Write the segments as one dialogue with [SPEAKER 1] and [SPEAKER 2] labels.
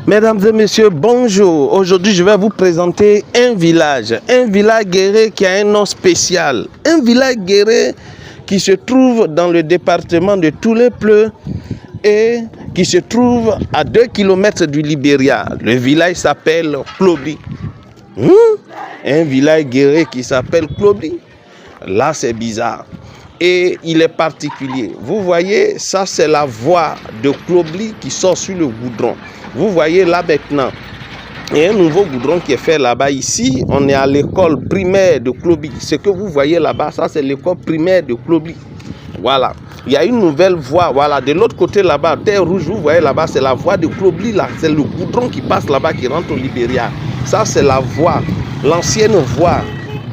[SPEAKER 1] Mesdames et messieurs, bonjour. Aujourd'hui, je vais vous présenter un village guerrier qui a un nom spécial. Un village guerrier qui se trouve dans le département de Tous-les-Pleux et qui se trouve à 2 km du Libéria. Le village s'appelle Klobli. Un village guerrier qui s'appelle Klobli. Là, c'est bizarre. Et il est particulier. Vous voyez, ça c'est la voie de Klobli qui sort sur le goudron. Vous voyez là maintenant, il y a un nouveau goudron qui est fait là-bas. Ici, on est à l'école primaire de Klobli. Ce que vous voyez là-bas, ça c'est l'école primaire de Klobli. Voilà. Il y a une nouvelle voie. Voilà. De l'autre côté là-bas, terre rouge, vous voyez là-bas, c'est la voie de Klobli. Là. C'est le goudron qui passe là-bas, qui rentre au Libéria. Ça, c'est la voie, l'ancienne voie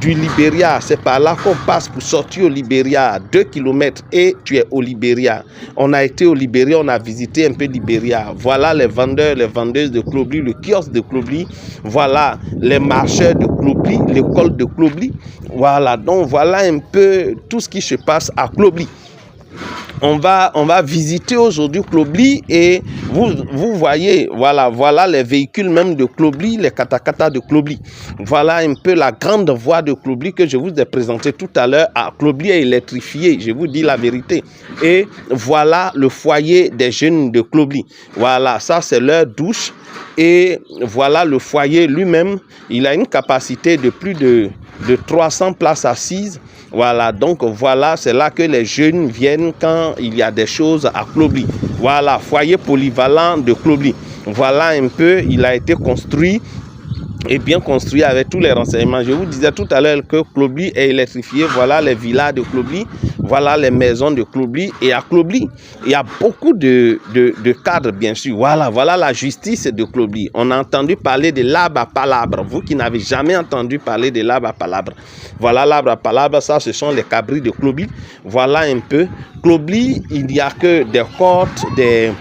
[SPEAKER 1] du Libéria. C'est par là qu'on passe pour sortir au Libéria, 2 km et tu es au Libéria. On a été au Libéria, on a visité un peu Libéria. Voilà les vendeurs, les vendeuses de Klobli, le kiosque de Klobli. Voilà les marcheurs de Klobli, l'école de Klobli. Voilà, donc voilà un peu tout ce qui se passe à Klobli. On va visiter aujourd'hui Klobli et vous voyez, voilà les véhicules même de Klobli, les katakata de Klobli. Voilà un peu la grande voie de Klobli que je vous ai présenté tout à l'heure. Klobli est électrifié, je vous dis la vérité. Et voilà le foyer des jeunes de Klobli. Voilà, ça c'est leur douche. Et voilà le foyer lui-même, il a une capacité de plus de 300 places assises. Voilà, donc voilà, c'est là que les jeunes viennent quand il y a des choses à Klobli. Voilà, foyer polyvalent de Klobli. Voilà un peu, il a été construit et bien construit avec tous les renseignements. Je vous disais tout à l'heure que Klobli est électrifié. Voilà les villas de Klobli, voilà les maisons de Klobli. Et à Klobli, il y a beaucoup de cadres, bien sûr. Voilà la justice de Klobli. On a entendu parler de l'arbre à palabre. Vous qui n'avez jamais entendu parler de l'arbre à palabre. Voilà l'arbre à palabre, ça ce sont les cabris de Klobli. Voilà un peu. Klobli, il n'y a que des côtes, des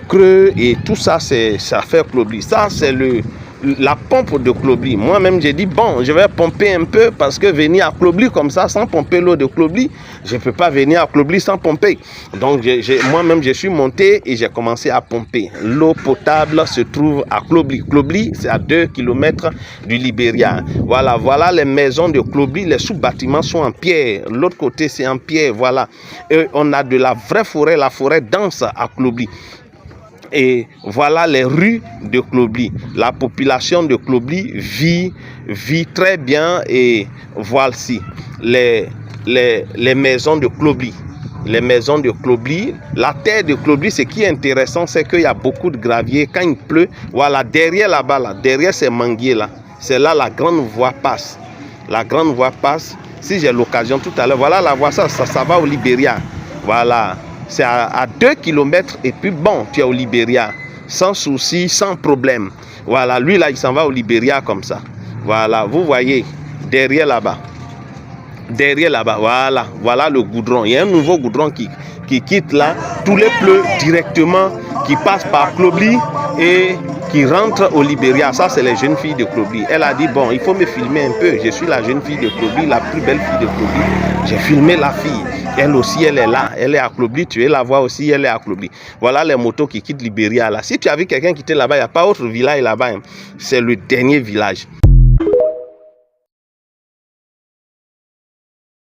[SPEAKER 1] creux et tout ça, ça fait Klobli. Ça, c'est la pompe de Klobli. Moi-même, j'ai dit, bon, je vais pomper un peu parce que venir à Klobli comme ça, sans pomper l'eau de Klobli, je ne peux pas venir à Klobli sans pomper. Donc, moi-même, je suis monté et j'ai commencé à pomper. L'eau potable se trouve à Klobli. Klobli, c'est à 2 km du Libéria. Voilà les maisons de Klobli. Les sous-bâtiments sont en pierre. L'autre côté, c'est en pierre. Voilà. Et on a de la vraie forêt, la forêt dense à Klobli. Et voilà les rues de Klobli. La population de Klobli vit très bien. Et voici les maisons de Klobli. Les maisons de Klobli. La terre de Klobli, ce qui est intéressant, c'est qu'il y a beaucoup de gravier. Quand il pleut, voilà, derrière là-bas, là, derrière ces manguiers là, c'est là la grande voie passe. La grande voie passe. Si j'ai l'occasion tout à l'heure, voilà la voie, ça va au Libéria. Voilà. C'est à 2 km et puis bon, tu es au Libéria. Sans souci, sans problème. Voilà, lui là, il s'en va au Libéria comme ça. Voilà, vous voyez, derrière là-bas. Derrière là-bas, voilà le goudron. Il y a un nouveau goudron qui quitte là, Tous-les-Pleux directement, qui passe par Klobli et qui rentre au Libéria. Ça, c'est les jeunes filles de Klobli. Elle a dit, bon, il faut me filmer un peu. Je suis la jeune fille de Klobli, la plus belle fille de Klobli. J'ai filmé la fille. Elle aussi, elle est là. Elle est à Klobli. Tu es la voir aussi, elle est à Klobli. Voilà les motos qui quittent Libéria là. Si tu as vu quelqu'un quitter là-bas, il n'y a pas autre village là-bas. Hein. C'est le dernier village.